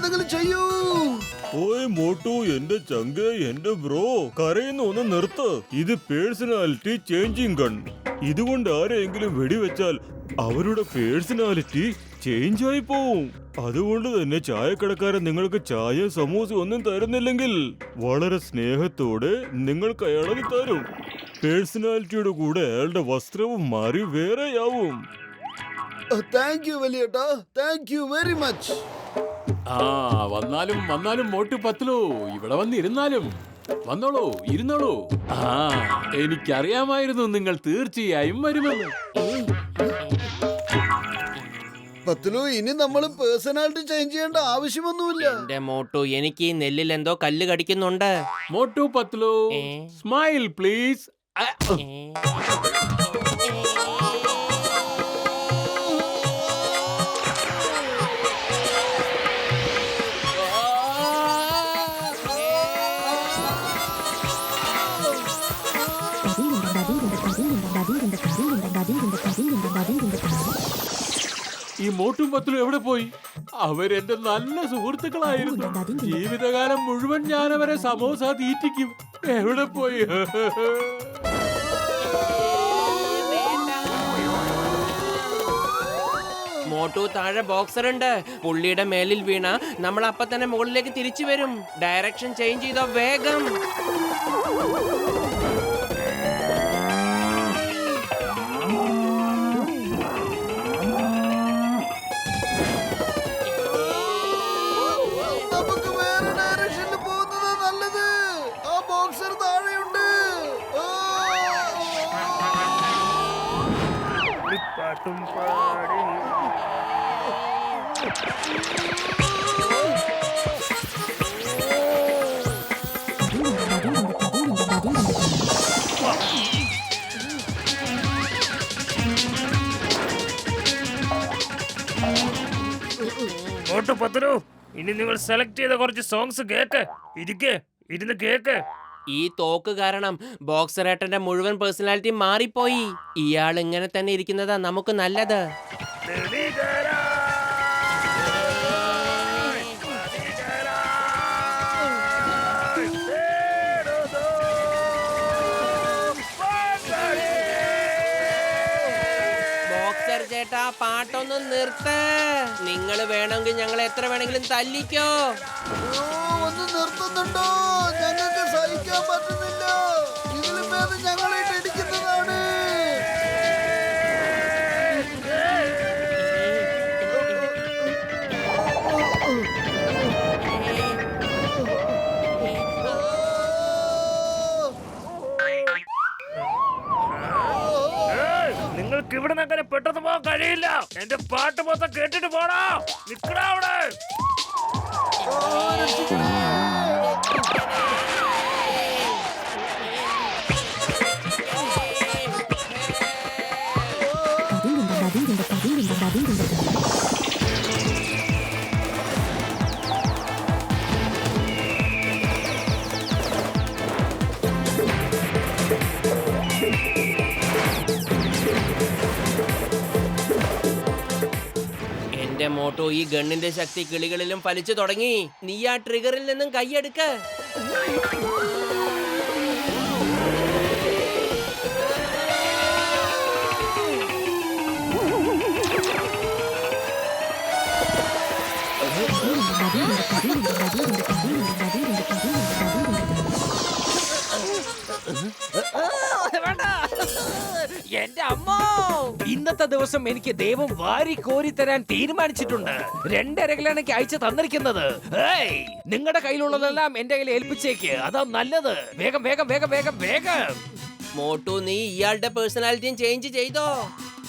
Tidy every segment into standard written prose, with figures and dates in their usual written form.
എന്തെങ്കിലും ചെയ്യൂ. ഓയ് മോട്ടു, എന്റെ ചങ്ക്, എന്റെ ബ്രോ, കരയുന്ന ഒന്ന് നിർത്ത്. ഇത് പേഴ്സണാലിറ്റി ചേഞ്ചിങ് ഗൺ. ഇതുകൊണ്ട് ആരെയെങ്കിലും വെടിവെച്ചാൽ അവരുടെ പേഴ്സണാലിറ്റി ചേഞ്ച് ആയി പോവും. അതുകൊണ്ട് തന്നെ ചായക്കടക്കാരൻ നിങ്ങൾക്ക് ചായ, സമൂസ ഒന്നും തരുന്നില്ലെങ്കിൽ വളരെ സ്നേഹത്തോടെ നിങ്ങൾക്ക് അയാളത് തരും. പേഴ്സണാലിറ്റിയുടെ കൂടെ അയാളുടെ വസ്ത്രവും മാറി വേറെയാവും. താങ്ക് യു വലിയേട്ടാ, താങ്ക് യു വെരി മച്ച്. വന്നാലും വന്നാലും മോട്ടു പത്ലു, ഇവിടെ വന്നിരുന്നാലും വന്നോളൂ, ഇരുന്നോളൂ. എനിക്കറിയാമായിരുന്നു നിങ്ങൾ തീർച്ചയായും വരുമെന്ന്. പത്ലു, ഇനി നമ്മൾ പേഴ്സണാലിറ്റി ചേഞ്ച് ചെയ്യേണ്ട ആവശ്യമൊന്നുമില്ല. എന്റെ മോട്ടു, എനിക്ക് ഈ നെല്ലിൽ എന്തോ കല്ല് കടിക്കുന്നുണ്ട്. Motu Patlu, smile please. ഈ മോട്ടും പത്ലും എവിടെ പോയി? അവരെന്റെ നല്ല സുഹൃത്തുക്കളായിരുന്നു. ജീവിതകാലം മുഴുവൻ ഞാൻ അവരെ സമോസ തീറ്റിക്കും. എവിടെ പോയി? മോട്ടു, താഴെ ബോക്സർ ഉണ്ട്. പുള്ളിയുടെ മേലിൽ വീണ നമ്മൾ അപ്പൊ തന്നെ മുകളിലേക്ക് തിരിച്ചു വരും. ഡയറക്ഷൻ ചേഞ്ച് ചെയ്തോ വേഗം. നമുക്ക് വേറെ ഡയറക്ഷനിൽ പോകുന്നത് നല്ലത്. ആ ബോക്സർ താഴെയുണ്ട്. മോട്ടു പത്ലു, ഇനി നിങ്ങൾ സെലക്ട് ചെയ്ത കുറച്ച് സോങ്സ് കേക്ക്. ഇരുന്ന് കേക്ക്. ഈ തോക്ക് കാരണം ബോക്സറേട്ടന്റെ മുഴുവൻ പേഴ്സണാലിറ്റി മാറിപ്പോയി. ഇയാൾ ഇങ്ങനെ തന്നെ ഇരിക്കുന്നതാ നമുക്ക് നല്ലത്. ബോക്സർ ചേട്ടാ, പാട്ടൊന്നും നിർത്ത്. നിങ്ങൾ വേണമെങ്കിൽ ഞങ്ങൾ എത്ര വേണമെങ്കിലും തല്ലിക്കോ. ഒന്ന് നിർത്തുന്നുണ്ടോ? ഞങ്ങൾക്ക് സഹിക്കാൻ പറ്റുന്നില്ല. ഇതിലും ഭേദം ഞങ്ങളായിട്ട് ഇടിക്കുന്നതാണ്. നിങ്ങൾക്ക് ഇവിടെ നിന്ന് അങ്ങനെ പെട്ടെന്ന് പോകാൻ കഴിയില്ല. എന്റെ പാട്ട് മൊത്തം കേട്ടിട്ട് പോടാ. നിക്കടാ അവിടെ. എന്റെ മോട്ടോ, ഈ ഗണ്ണിന്റെ ശക്തി കിളികളിലും ഫലിച്ചു തുടങ്ങി. നീ ആ ട്രിഗറിൽ നിന്നും കൈയെടുക്ക. എന്റെ അമ്മോ, ഇന്നത്തെ ദിവസം എനിക്ക് ദൈവം വാരി കോരി തരാൻ തീരുമാനിച്ചിട്ടുണ്ട്. 2 അരകളാണ് അയച്ചു തന്നിരിക്കുന്നത്. നിങ്ങളുടെ കയ്യിലുള്ളതെല്ലാം എന്റെ കയ്യിൽ ഏൽപ്പിച്ചേക്ക്. അതാ നല്ലത്. വേഗം വേഗം വേഗം വേഗം വേഗം. മോട്ടു, നീ ഇയാളുടെ പേഴ്സണാലിറ്റിയും ചേഞ്ച് ചെയ്തോ?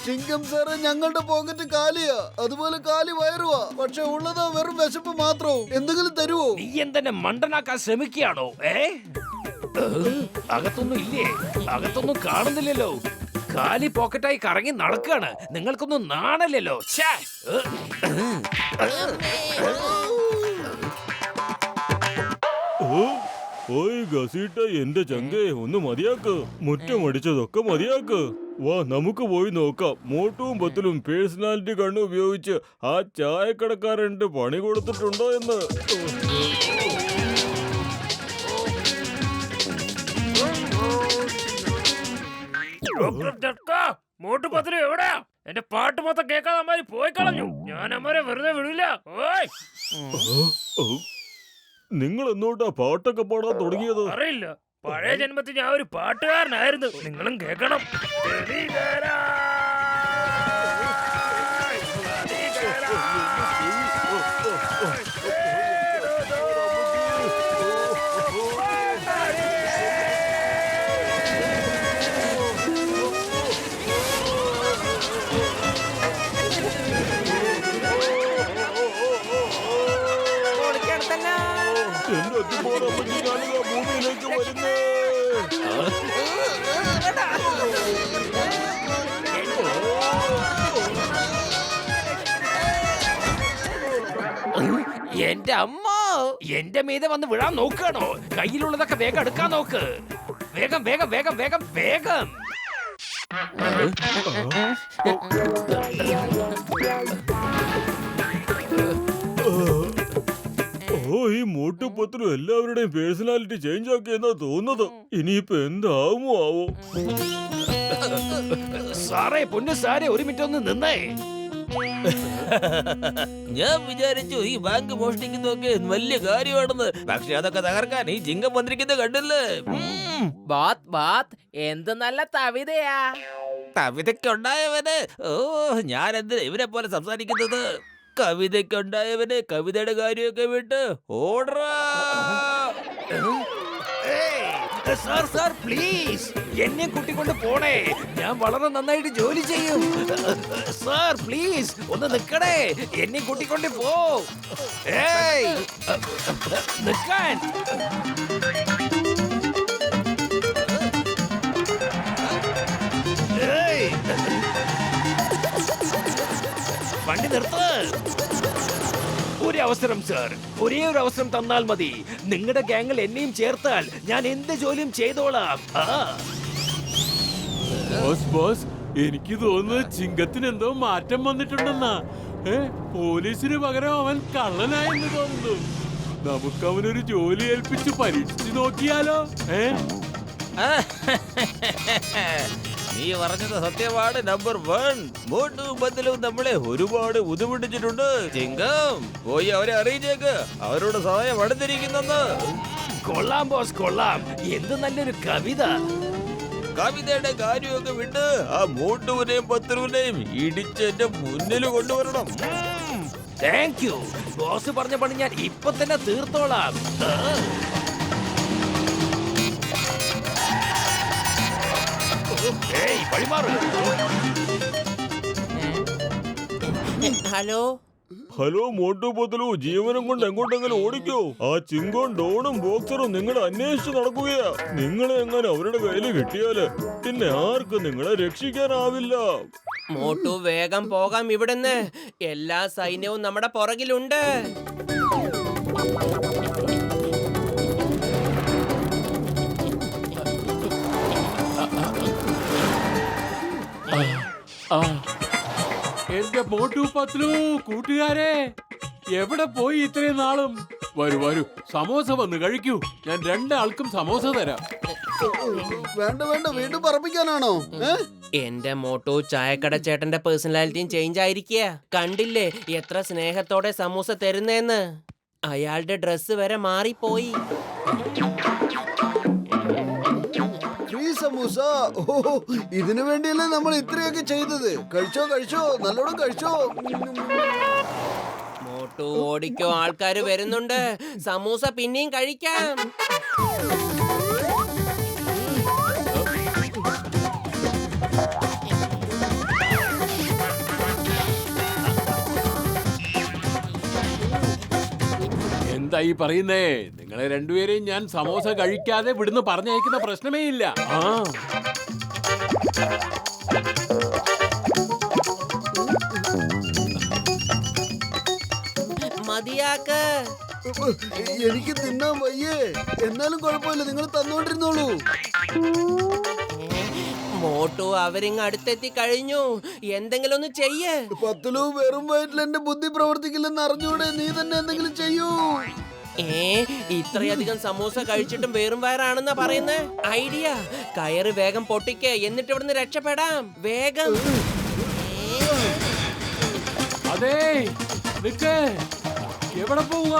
ചിങ്കം സാറ്, ഞങ്ങളുടെ പോക്കറ്റ് കാലിയാ, അതുപോലെ കാലി വയറുവാ. പക്ഷെ ഉള്ളത് വെറും വിശപ്പ് മാത്രവും. എന്തെങ്കിലും തരുവോ? നീ എന്തെന്നെ മണ്ടനാക്കാൻ ശ്രമിക്കുകയാണോ? അകത്തൊന്നും ഇല്ലേ? അകത്തൊന്നും കാണുന്നില്ലല്ലോ. കാലി പോക്കറ്റായി കറങ്ങി നടക്കാണ്. നിങ്ങൾക്കൊന്നും നാണല്ലോ. ഓയ് ഗസീട്ട എന്റെ ചങ്കേ ഒന്ന് മതിയാക്ക്. മുറ്റമടിച്ചതൊക്കെ മതിയാക്ക്. വാ നമുക്ക് പോയി നോക്കാം. മോട്ടുവും പത്തിലും പേഴ്സണാലിറ്റി കണ്ണ് ഉപയോഗിച്ച് ആ ചായക്കടക്കാരന്റെ പണി കൊടുത്തിട്ടുണ്ടോ എന്ന്. മോട്ടു പത്തിലും എവിടെയാ? എന്റെ പാട്ട് മൊത്തം കേൾക്കാതെ അമ്മാരി പോയി കളഞ്ഞു. ഞാൻ അമ്മരെ വെറുതെ വിടില്ല. ഓയ് നിങ്ങൾ എന്നോട്ടാ പാട്ടൊക്കെ പാടാൻ തുടങ്ങിയത്? അറിയില്ല. പഴയ ജന്മത്തിൽ ഞാൻ ഒരു പാട്ടുകാരനായിരുന്നു. നിങ്ങളും കേൾക്കണം. എന്റെ അത്തിപ്പോറപ്പറ്റി ഞാനിതാ ഭൂമിയിലേക്ക് വരുന്നേ. എന്റെ അമ്മ എന്റെ മീതെ വന്ന് വിഴാൻ നോക്കുകയാണോ? കയ്യിലുള്ളതൊക്കെ വേഗം എടുക്കാൻ നോക്ക്. വേഗം വേഗം വേഗം വേഗം വേഗം. ഓ ഈ മോട്ടുപത്തിലും എല്ലാവരുടെയും പേഴ്സണാലിറ്റി ചേഞ്ച് ആക്കിയെന്നാ തോന്നുന്നത്. ഇനിയിപ്പോ എന്താവുമോ ആവോ? സാറേ പൊന്നു സാറേ ഒരു മിനിറ്റ് ഒന്ന് നിന്നേ. ഞാൻ വിചാരിച്ചു ഈ ബാങ്ക് മോഷ്ടിക്കുന്നതൊക്കെ വലിയ കാര്യമാണെന്ന്. പക്ഷെ അതൊക്കെ തകർക്കാൻ ഈ ചിങ്കം വന്നിരിക്കുന്നത് കണ്ടില്ലേ? ബാത്ത് ബാത്ത് എന്ത് നല്ല തവിതയാ. കവിതയ്ക്കുണ്ടായവന് ഓ ഞാൻ എന്തിനാ ഇവരെ പോലെ സംസാരിക്കുന്നത്? കവിതയ്ക്കുണ്ടായവന് കവിതയുടെ കാര്യമൊക്കെ വിട്ട് ഓടറാ. സാർ സാർ പ്ലീസ് എന്നെ കൂട്ടിക്കൊണ്ട് പോണേ. ഞാൻ വളരെ നന്നായിട്ട് ജോലി ചെയ്യും. സാർ പ്ലീസ് ഒന്ന് നിക്കണേ. എന്നെ കൂട്ടിക്കൊണ്ട് പോ. ഏയ് നിക്കാൻ. ഏയ് വണ്ടി നിർത്ത്. ഒരു അവസരം സാർ, ഒരേ ഒരു അവസരം തന്നാൽ മതി. നിങ്ങളുടെ ഗ്യാങ്ങിൽ എന്നെയും ചേർത്താൽ ഞാൻ എന്ത് ജോലിയും ചെയ്തോളാം. ബോസ് ബോസ് എനിക്ക് തോന്നുന്നത് ചിങ്കത്തിന് എന്തോ മാറ്റം വന്നിട്ടുണ്ടെന്നാ. പോലീസിന് പകരം അവൻ കള്ളനായെന്ന് തോന്നുന്നു. നമുക്ക് അവനൊരു ജോലി ഏൽപ്പിച്ച് പരീക്ഷിച്ചു നോക്കിയാലോ? നീ പറഞ്ഞത് സത്യമാണ് നമ്പർ 1. മോട്ടും പത്തിലും നമ്മളെ ഒരുപാട് ബുദ്ധിമുട്ടിച്ചിട്ടുണ്ട്. ചിങ്കം പോയി അവരെ അറിയിച്ചേക്ക്. അവരോട് സഹായം അടുത്തിരിക്കുന്നെന്ന്. കൊള്ളാം ബോസ് കൊള്ളാം. എന്ത് നല്ലൊരു കവിത. കവിതയുടെ കാര്യമൊക്കെ വിട്ട് ആ മോട്ടുവിനെയും പത്തിലുവിനെയും ഇടിച്ച് എന്റെ മുന്നിൽ കൊണ്ടുവരണം. താങ്ക് യു ബോസ് പറഞ്ഞ പണി ഞാൻ ഇപ്പൊ തന്നെ തീർത്തോളാം. ഏയ് പഴിമാറ്. ഹലോ ഹലോ മോട്ടുപത്തിലു, ജീവനം കൊണ്ട് എങ്ങോട്ടെങ്കിലും ഓടിക്കോ. ആ ചിങ്കോൺ ഡോണും ബോക്സറും നിങ്ങളെ അന്വേഷിച്ച് നടക്കുകയാ. നിങ്ങളെ എങ്ങനെ അവരുടെ കയ്യിൽ കിട്ടിയാല് പിന്നെ ആർക്കും നിങ്ങളെ രക്ഷിക്കാനാവില്ല. മോട്ടു വേഗം പോകാം ഇവിടുന്ന്. എല്ലാ സൈന്യവും നമ്മുടെ പുറകിലുണ്ട്. എന്റെ മോട്ടു പത്ലു കൂട്ടുകാരെ, എവിടെ പോയി ഇത്രയും നാളും? വരൂ വരൂ, സമോസ വന്ന് കഴിക്കൂ. ഞാൻ രണ്ടാൾക്കും സമോസ തരാം. വേണ്ട വേണ്ട, വീണ്ടും പറപ്പിക്കാനാണോ? എന്റെ മോട്ടു ചായക്കട ചേട്ടന്റെ പേഴ്സണാലിറ്റിയും ചേഞ്ച് ആയിരിക്കുക. കണ്ടില്ലേ എത്ര സ്നേഹത്തോടെ സമൂസ തരുന്നേന്ന്. അയാളുടെ ഡ്രസ്സ് വരെ മാറിപ്പോയി. സമൂസ, ഓ ഇതിനു വേണ്ടിയല്ലേ നമ്മൾ ഇത്രയൊക്കെ ചെയ്തത്. കഴിച്ചോ കഴിച്ചോ, നല്ലോണം കഴിച്ചോ. മോട്ടു ഓടിക്കോ, ആൾക്കാര് വരുന്നുണ്ട്. സമൂസ പിന്നെയും കഴിക്കാം. എന്താ ഈ പറയുന്നേ? നിങ്ങളെ രണ്ടുപേരെയും ഞാൻ സമോസ കഴിക്കാതെ വിടുന്ന് പറഞ്ഞയക്കുന്ന പ്രശ്നമേ ഇല്ല. മതിയാക്ക്. എനിക്ക് തിന്നാൻ വയ്യേ. എന്നാലും കുഴപ്പമില്ല, നിങ്ങൾ തന്നോണ്ടിരുന്നോളൂ. മോട്ടു അവരിങ് അടുത്തെത്തി കഴിഞ്ഞു. എന്തെങ്കിലും ഒന്ന് ചെയ്യ്. പത്തലു, വെറും വയറ്റിൽ എന്റെ ബുദ്ധി പ്രവർത്തിക്കില്ലെന്ന് അറിഞ്ഞൂടെ? നീ തന്നെ എന്തെങ്കിലും ചെയ്യൂ. ഇത്രയധികം സമൂസ കഴിച്ചിട്ടും വെറും വയറാണെന്നാ പറയുന്നേ. ഐഡിയ, കയറ് വേഗം പൊട്ടിക്ക്, എന്നിട്ട് ഇവിടുന്ന് രക്ഷപ്പെടാം. വേഗം. അതെ, നിക്ക്. എവിടെ പോവുക?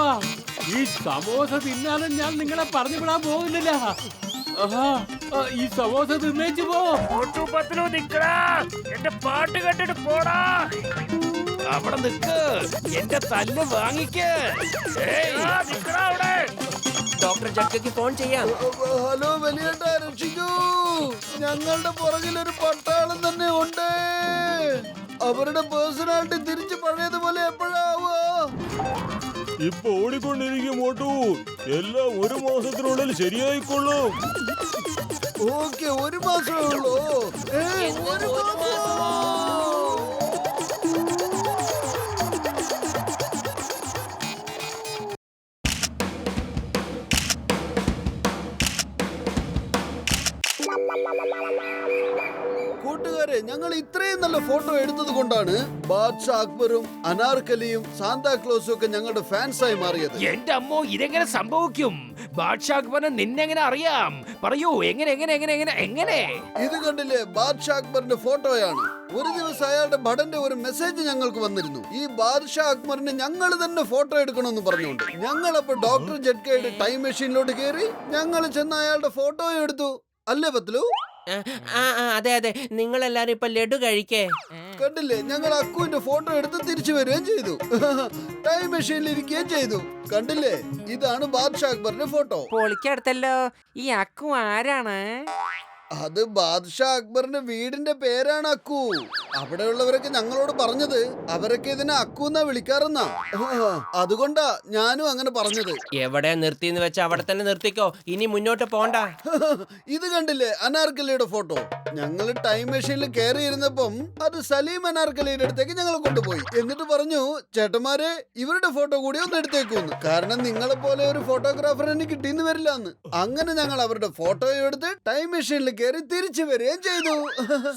ഈ സമോസ തിന്നാനും ഞാൻ നിങ്ങളെ പറഞ്ഞു വിടാൻ പോകുന്നില്ല. ഈ സമോസ തിന്നേച്ചു പോ. മോട്ടു പത്ലു നിക്കടാ, എന്റെ പാട്ട് കേട്ടിട്ട് പോടാ. അവിടെ നിക്ക്, എന്റെ തല്ല് വാങ്ങിക്ക്. നിക്കടാ അവിടെ. ഡോക്ടർ ജഡ്ജിക്ക് ഫോൺ ചെയ്യാം. ഹലോ വലിയേട്ടാ, രക്ഷിക്കൂ. ഞങ്ങളുടെ പുറകിൽ ഒരു പട്ടാളം തന്നെ ഉണ്ട്. അവരുടെ പേഴ്സണാലിറ്റി തിരിച്ച് പഴയതുപോലെ എപ്പോഴാവോ? ഇപ്പൊ ഓടിക്കൊണ്ടിരിക്കും മോട്ടു. എല്ലാം 1 മാസത്തിനുള്ളിൽ ശരിയായിക്കൊള്ളും. ഓക്കെ, 1 മാസമേ ഉള്ളൂ. 1 മാസമോ? കൂട്ടുകാരെ, ഞങ്ങൾ ഇത്രയും നല്ല ഫോട്ടോ എടുത്തത് കൊണ്ടാണ് ബാദ്ഷാ അക്ബറും അനാർക്കലിയും സാന്താക്ലോസും ഒക്കെ ഞങ്ങളുടെ ഫാൻസായി മാറിയത്. എന്റെ അമ്മോ, ഇതെങ്ങനെ സംഭവിക്കും? ബാദ്ഷാ അക്ബറിനെ നിന്നെങ്ങനെ അറിയാം? പറയൂ, എങ്ങനെ എങ്ങനെ എങ്ങനെ എങ്ങനെ എങ്ങനെ? ഇത് കണ്ടില്ലേ, ബാദ്ഷാ അക്ബറിന്റെ ഫോട്ടോയാണ്. ഒരു ദിവസം അയാളുടെ ഭടന്റെ ഒരു മെസ്സേജ് ഞങ്ങൾക്ക് വന്നിരുന്നു. ഈ ബാദ്ഷാ അക്ബറിന് ഞങ്ങൾ തന്നെ ഫോട്ടോ എടുക്കണമെന്ന് പറഞ്ഞുകൊണ്ട്. ഞങ്ങൾ അപ്പൊ ഡോക്ടർ ജഡ്കയുടെ ടൈം മെഷീനിലോട്ട് കയറി ഞങ്ങൾ ചെന്ന് അയാളുടെ ഫോട്ടോ എടുത്തു. അല്ലേ പത്ലു? അതെ അതെ, നിങ്ങൾ എല്ലാരും ഇപ്പൊ ലഡു കഴിക്കേ. കണ്ടില്ലേ, ഞങ്ങൾ അക്കുവിന്റെ ഫോട്ടോ എടുത്ത് തിരിച്ചു വരികയും ചെയ്തു. ടൈം മെഷീനിൽ ഇരിക്കുകയും ചെയ്തു. കണ്ടില്ലേ, ഇതാണ് ബാദ്ഷാ അക്ബറിന്റെ ഫോട്ടോ. പൊളിക്കടുത്തല്ലോ. ഈ അക്കു ആരാണ്? അത് ബാദ്ഷാ അക്ബറിന്റെ വീടിന്റെ പേരാണ് അക്കു. അവിടെയുള്ളവരൊക്കെ ഞങ്ങളോട് പറഞ്ഞത് അവരൊക്കെ ഇതിനെ അക്കു എന്നാ വിളിക്കാറെന്നാ. അതുകൊണ്ടാ ഞാനും അങ്ങനെ പറഞ്ഞത്. എവിടെ നിർത്തിന്ന് വെച്ചാ അവിടെ തന്നെ നിർത്തിക്കോ, ഇനി മുന്നോട്ട് പോണ്ട. ഇത് കണ്ടില്ലേ, അനാർക്കലിയുടെ ഫോട്ടോ. ഞങ്ങൾ ടൈം മെഷീനിൽ കയറി ഇരുന്നപ്പം അത് സലീം അനാർക്കലിയുടെ അടുത്തേക്ക് ഞങ്ങൾ കൊണ്ടുപോയി. എന്നിട്ട് പറഞ്ഞു, ചേട്ടന്മാരെ ഇവരുടെ ഫോട്ടോ കൂടി ഒന്ന് എടുത്തേക്കൂന്ന്. കാരണം നിങ്ങളെ പോലെ ഒരു ഫോട്ടോഗ്രാഫർ എനിക്ക് കിട്ടിയെന്ന് വരില്ല എന്ന്. അങ്ങനെ ഞങ്ങൾ അവരുടെ ഫോട്ടോയും എടുത്ത് ടൈം മെഷീനിൽ കയറി തിരിച്ചു വരികയും ചെയ്തു.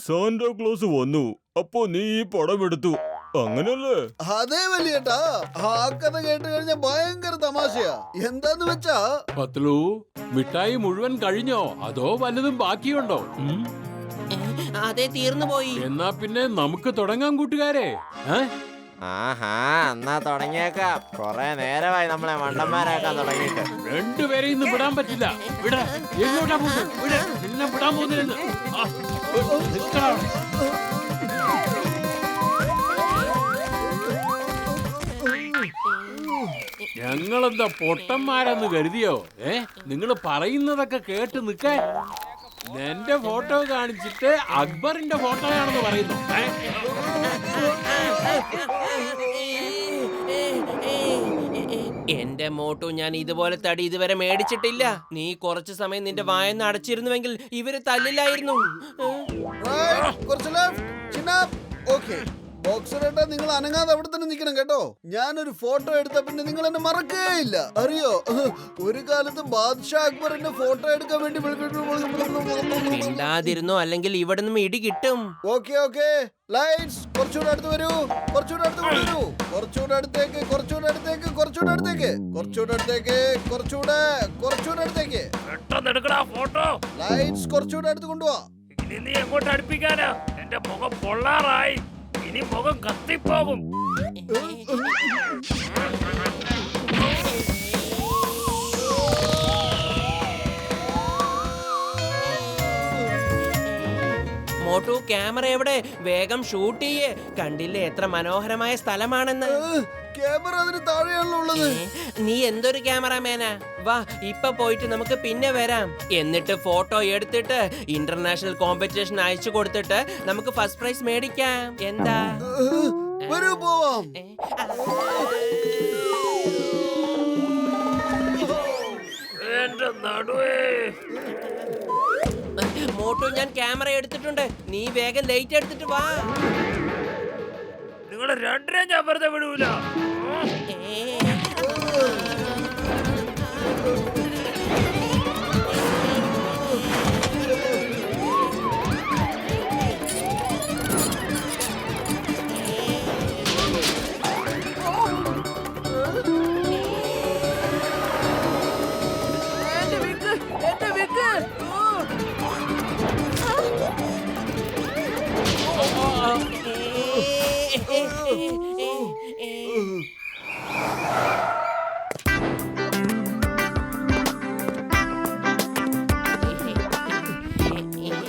സാന്റാക്ലോസ് വന്നു, അപ്പോ നീ ഈ പടം എടുത്തു, അങ്ങനല്ലേ? അതേ വലിയേട്ടാ, ആ കഥ കേട്ട് കഴിഞ്ഞാൽ ഭയങ്കര തമാശയാ. എന്താന്ന് വെച്ചാ, പത്ലു, മിഠായി മുഴുവൻ കഴിഞ്ഞോ അതോ വല്ലതും ബാക്കിയുണ്ടോ? അതെ, തീർന്നു പോയി. എന്നാ പിന്നെ നമുക്ക് തുടങ്ങാം കൂട്ടുകാരെ. ആഹാ, എന്നാ തുടങ്ങിയേക്കാം. കൊറേ നേരമായി നമ്മളെ മണ്ടന്മാരാക്കാൻ തുടങ്ങിയിട്ട്. രണ്ടുപേരെയും ഇന്ന് വിടാൻ പറ്റില്ല. വിട, എങ്ങോട്ടാ പോകുന്നത്? വിട, നിന്നെ വിടാൻ പോകുന്നില്ലെന്ന്. ഞങ്ങളെന്താ പൊട്ടന്മാരെന്ന് കരുതിയോ? നിങ്ങൾ പറയുന്നതൊക്കെ കേട്ട് നിൽക്കാൻ. എന്റെ ഫോട്ടോ കാണിച്ചിട്ട് അക്ബറിന്റെ ഫോട്ടോയാണെന്ന് പറയുന്നു. എന്റെ മോട്ടു, ഞാൻ ഇതുപോലെ തടി ഇതുവരെ മേടിച്ചിട്ടില്ല. നീ കുറച്ചു സമയം നിന്റെ വായന്ന് അടച്ചിരുന്നുവെങ്കിൽ ഇവര് തല്ലില്ലായിരുന്നു. കുറച്ച് ലെഫ്റ്റ്, ചിൻ അപ്പ്. ഓക്കേ ബോക്സറേട്ടാ, നിങ്ങൾ അനങ്ങാതെ അവിടെ തന്നെ നിൽക്കണം കേട്ടോ. ഞാനൊരു ഫോട്ടോ എടുത്ത പിന്നെ നിങ്ങൾ എന്നെ മറക്കേയില്ല, അറിയോ? ഒരു കാലത്ത് ബാദ്ഷാ അക്ബറിന്റെ ഫോട്ടോ എടുക്കാൻ വേണ്ടി മിണ്ടാതിരുന്നോ, അല്ലെങ്കിൽ ഇവിടെ നിന്നും ഇടി കിട്ടും. ഓക്കെ ഓക്കെ, ലൈറ്റ്സ്, കുറച്ചുകൂടെ അടുത്ത് വരൂ, കുറച്ചുകൂടെ അടുത്ത് വരൂ, കുറച്ചുകൂടെ അടുത്തേക്ക്, കുറച്ചുകൂടെ അടുത്തേക്ക്, കുറച്ചുകൂടെ അടുത്തേക്ക്, കുറച്ചുകൂടെ അടുത്തേക്ക്, കുറച്ചുകൂടെ അടുത്തേക്ക്. പെട്ടെന്ന് എടുക്കടാ ഫോട്ടോ. ലൈറ്റ്സ് കുറച്ചുകൂടെ അടുത്ത് കൊണ്ടുപോവാ. ഇനി നീ എങ്ങോട്ട് അടുപ്പിക്കാനാ? എന്റെ മുഖം പൊള്ളാറായി. ഇനി മുഖം കത്തിപ്പോകും. മോട്ടു, ക്യാമറ എവിടെ? വേഗം ഷൂട്ട് ചെയ്യേ. കണ്ടില്ലേ എത്ര മനോഹരമായ സ്ഥലമാണെന്ന്. ക്യാമറ അതിന് താഴെയാണല്ലോ ഉള്ളത്. നീ എന്തൊരു ക്യാമറാമാനാ. വാ, ഇപ്പൊ പോയിട്ട് നമുക്ക് പിന്നെ വരാം. എന്നിട്ട് ഫോട്ടോ എടുത്തിട്ട് ഇന്റർനാഷണൽ കോമ്പറ്റീഷൻ അയച്ചു കൊടുത്തിട്ട് നമുക്ക് ഫസ്റ്റ് പ്രൈസ് മേടിക്കാം. എന്താ? വരൂ, പോവാം. എന്റെ നടുവേ. മോട്ടു, ഞാൻ ക്യാമറ എടുത്തിട്ടുണ്ട്. നീ വേഗം ലൈറ്റ് എടുത്തിട്ട് വാ. നിങ്ങളെ രണ്ടിനെ ഞാൻ വെറുതെ വിടൂല.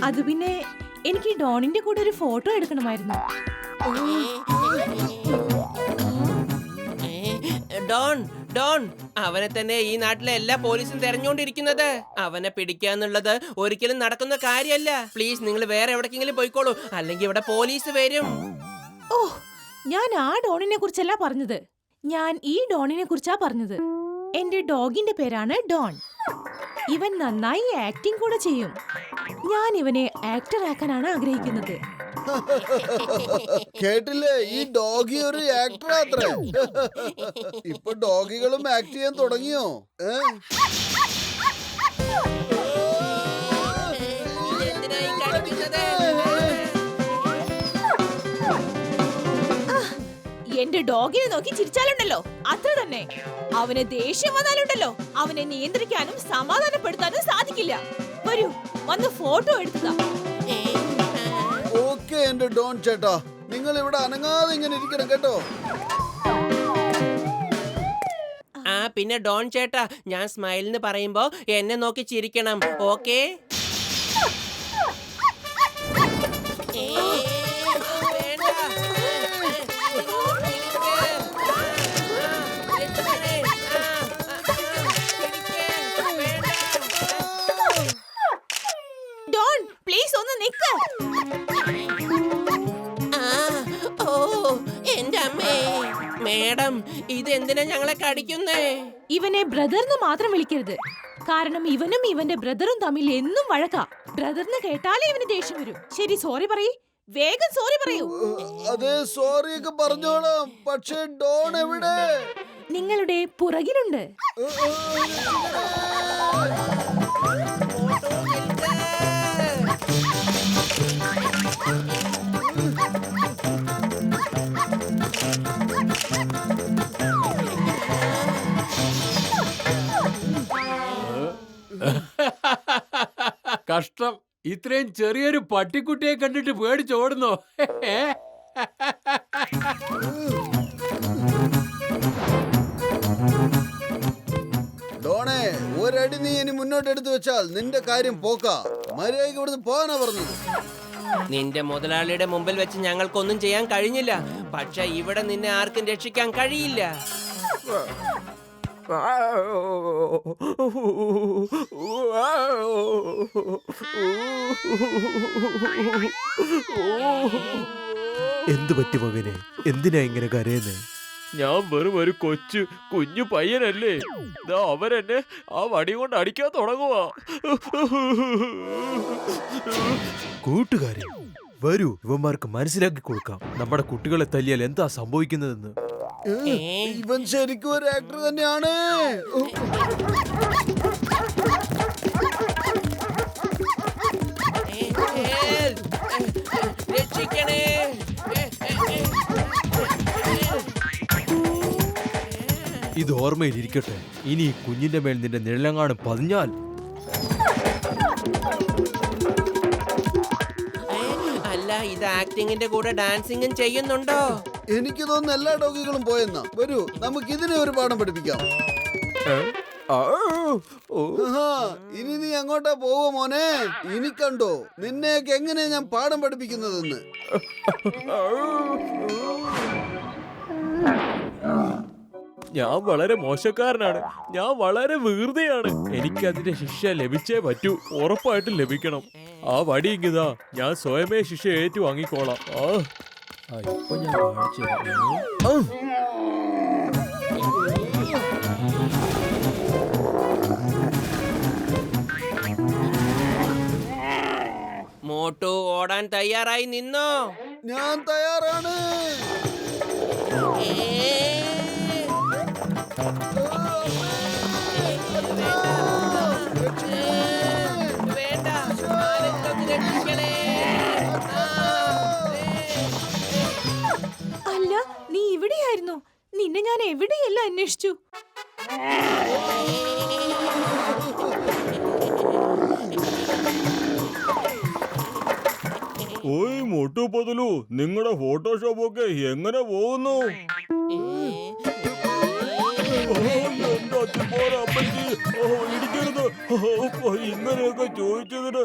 അത് പിന്നെ എനിക്ക് ഡോണിന്റെ കൂടെ ഒരു ഫോട്ടോ എടുക്കണമായിരുന്നു. ഡോൺ ഡോൺ അവനെ തന്നെ ഈ നാട്ടിലെ എല്ലാ പോലീസും തെരഞ്ഞുകൊണ്ടിരിക്കുന്നത്. അവനെ പിടിക്കാന്നുള്ളത് ഒരിക്കലും നടക്കുന്ന കാര്യമല്ല. പ്ലീസ് നിങ്ങൾ വേറെ എവിടേക്കെങ്കിലും പോയിക്കോളൂ, അല്ലെങ്കിൽ ഇവിടെ പോലീസ് വരും. ഓ, ഞാൻ ആ ഡോണിനെ കുറിച്ചല്ല പറഞ്ഞത്, ഞാൻ ഈ ഡോണിനെ കുറിച്ചാ പറഞ്ഞത്. എന്റെ ഡോഗിന്റെ പേരാണ് ഡോൺ. ഇവൻ നന്നായി ആക്ടിംഗ് കൂടെ ചെയ്യും. ഞാൻ ഇവനെ ആക്ടർ ആക്കാനാണ് ആഗ്രഹിക്കുന്നത്. കേട്ടില്ലേ, ഈ ഡോഗി ഒരു ആക്ടർ അത്രേ. ഇപ്പൊ ഡോഗികളും ആക്ട് ചെയ്യാൻ തുടങ്ങിയോ? എന്തിനായി കാണിക്കുന്നത്? എന്റെ ഡോഗിനെ നോക്കി ചിരിച്ചാലുണ്ടല്ലോ അത്ര തന്നെ. അവന് ദേഷ്യം വന്നാലുണ്ടല്ലോ അവനെ നിയന്ത്രിക്കാനും സമാധാനപ്പെടുത്താനും സാധിക്കില്ല. വരൂ, വന്ന് ഫോട്ടോ എടുത്തതാ. ഓക്കെ എന്റെ ഡോൺ ചേട്ടാ, നിങ്ങൾ ഇവിടെ അനങ്ങാതെ ഇങ്ങനെ ഇരിക്കണം കേട്ടോ. ആ പിന്നെ ഡോൺ ചേട്ടാ, ഞാൻ സ്മൈൽ എന്ന് പറയുമ്പോ എന്നെ നോക്കി ചിരിക്കണം, ഓക്കേ? ഡോൺ പ്ലീസ് ഒന്ന് നിക്ക്. എന്റെ അമ്മേ, മേഡം ഇത് എന്തിനാ ഞങ്ങളെ കടിക്കുന്നേ? ഇവനെ ബ്രദർന്ന് മാത്രം വിളിക്കരുത്, കാരണം ഇവനും ഇവന്റെ ബ്രദറും തമ്മിൽ എന്നും വഴക്കാ. ബ്രദർന്ന് കേട്ടാലേ ഇവന് ദേഷ്യം വരും. ശരി, സോറി പറയൂ, വേഗം സോറി പറയൂ. അതെ, സോറി ഒക്കെ പറഞ്ഞോളാം. പക്ഷേ ഡോൺ എവിടെ? നിങ്ങളുടെ പുറകിലുണ്ട്. കഷ്ടം, ഇത്രയും ചെറിയൊരു പട്ടിക്കുട്ടിയെ കണ്ടിട്ട് പേടിച്ചോടുന്നോ? ഡോണേ, ഒരടി നീ ഇനി മുന്നോട്ട് എടുത്തു വെച്ചാൽ നിന്റെ കാര്യം പോക്കാ. മര്യാദയ്ക്ക് ഇവിടുന്ന് പോകാനാ പറഞ്ഞത്. നിന്റെ മുതലാളിയുടെ മുമ്പിൽ വെച്ച് ഞങ്ങൾക്കൊന്നും ചെയ്യാൻ കഴിഞ്ഞില്ല, പക്ഷെ ഇവിടെ നിന്നെ ആർക്കും രക്ഷിക്കാൻ കഴിയില്ല. എന്തു പറ്റി മകനെ? എന്തിനാ ഇങ്ങനെ കരയുന്നേ? ഞാൻ വെറും ഒരു കുഞ്ഞു പയ്യനല്ലേ. അവരെന്നെ ആ വടി കൊണ്ട് അടിക്കാൻ തുടങ്ങുവാ. കൂട്ടുകാരെ വരൂ, ഇവന്മാർക്ക് മനസ്സിലാക്കി കൊടുക്കാം നമ്മുടെ കുട്ടികളെ തല്ലിയാൽ എന്താ സംഭവിക്കുന്നതെന്ന്. ഇവൻ ശരിക്കും ഒരു ആക്ടർ തന്നെയാണ്. രക്ഷിക്കണേ. ഇത് ഓർമ്മയിലിരിക്കട്ടെ, ഇനി ഈ കുഞ്ഞിന്റെ മേൽ നിന്റെ നിഴലങ്ങാനും പതിഞ്ഞാൽ. അല്ല, ഇത് ആക്ടിങ്ങിന്റെ കൂടെ ഡാൻസിങ്ങും ചെയ്യുന്നുണ്ടോ? എനിക്ക് തോന്നുന്നു എല്ലാ ഡോഗികളും പോയെന്നാ. വരൂ, നമുക്ക് ഇതിനെ ഒരു പാഠം പഠിപ്പിക്കാം. ആഹാ, ഇനി നീ അങ്ങോട്ടാ പോവോ മോനെ? ഇനി കണ്ടോ നിന്നെയൊക്കെ എങ്ങനെയാ ഞാൻ പാഠം പഠിപ്പിക്കുന്നതെന്ന്. ഞാൻ വളരെ മോശക്കാരനാണ്, ഞാൻ വളരെ വികൃതിയാണ്. എനിക്ക് അതിന്റെ ശിക്ഷ ലഭിച്ചേ പറ്റൂ, ഉറപ്പായിട്ടും ലഭിക്കണം. ആ വടി ഇങ്ങിതാ, ഞാൻ സ്വയമേ ശിക്ഷ ഏറ്റുവാങ്ങിക്കോളാം. ഇപ്പൊ ഞാൻ കാണിച്ചു തരാം. മോട്ടു ഓടാൻ തയ്യാറായി നിന്നോ? ഞാൻ തയ്യാറാണ്. രക്ഷിക്കണേ. അല്ല, നീ ഇവിടെയായിരുന്നു. നിന്നെ ഞാൻ എവിടെയെല്ലാം അന്വേഷിച്ചു. ഓയ് മോട്ടു പതലു, നിങ്ങളുടെ ഫോട്ടോഷോപ്പ് ഒക്കെ എങ്ങനെ പോകുന്നു? എന്റെ അച്ഛന്മാരെ അപ്പച്ചി, ഇടിക്കരുത്. ഇങ്ങനെയൊക്കെ ചോദിച്ചതിന്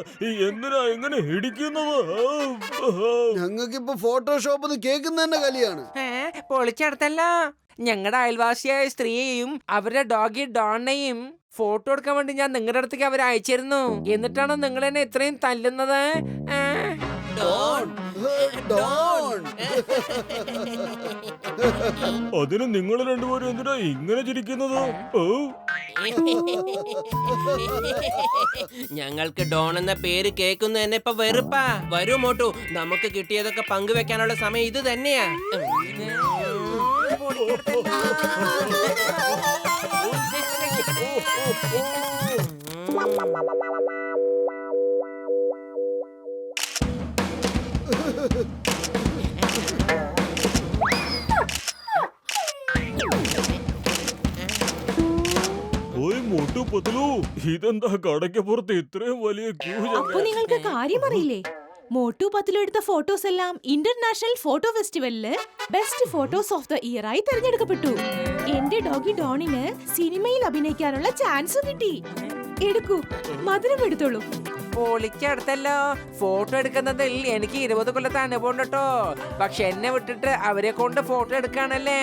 എന്തിനാ ഇങ്ങനെ ഇടിക്കുന്നത്? ഞങ്ങൾക്കിപ്പോ ഫോട്ടോഷോപ്പ് കേൾക്കുന്ന തന്നെ കലിയാണ്. പൊളിച്ചെടുത്തല്ലോ. ഞങ്ങളുടെ അയൽവാസിയായ സ്ത്രീയെയും അവരുടെ ഡോഗി ഡോണിനെയും ഫോട്ടോ എടുക്കാൻ വേണ്ടി ഞാൻ നിങ്ങളുടെ അടുത്തേക്ക് അവരെ അയച്ചിരുന്നു. എന്നിട്ടാണോ നിങ്ങൾ എന്നെ ഇത്രയും തല്ലുന്നത്? Don, Don. അതിന് നിങ്ങൾ രണ്ടുപേരും എന്തിനാ ഇങ്ങനെ ചിരിക്കുന്നത്? ഞങ്ങൾക്ക് ഡോൺ എന്ന പേര് കേൾക്കുന്ന തന്നെ ഇപ്പൊ വെറുപ്പാ. വരൂ മോട്ടു, നമുക്ക് കിട്ടിയതൊക്കെ പങ്കുവെക്കാനുള്ള സമയം ഇത് തന്നെയാ. ഓയ് മോട്ടു പതലു, ഇതെന്താ കടയ്ക്കപ്പുറത്ത് ഇത്രയും വലിയ ക്യൂ? അപ്പൊ നിങ്ങൾക്ക് കാര്യം അറിയില്ലേ? മോട്ടു പത്ലു എടുത്ത ഫോട്ടോസ് എല്ലാം ഇന്റർനാഷണൽ ഫോട്ടോ ഫെസ്റ്റിവലില് best photos of the year ആയി തെരഞ്ഞെടുക്കപ്പെട്ടു. എന്റെ ഡോഗി ഡോണിന് സിനിമയിൽ അഭിനയിക്കാനുള്ള ചാൻസ് കിട്ടി. എടുക്കൂ, മധുരം എടുത്തോളൂ. പൊളിച്ചെടുത്തല്ലോ. ഫോട്ടോ എടുക്കുന്നതിൽ എനിക്ക് 20 കൊല്ലത്തെ അനുഭവം ഉണ്ട് കേട്ടോ. പക്ഷെ എന്നെ വിട്ടിട്ട് അവരെ കൊണ്ട് ഫോട്ടോ എടുക്കാണല്ലേ?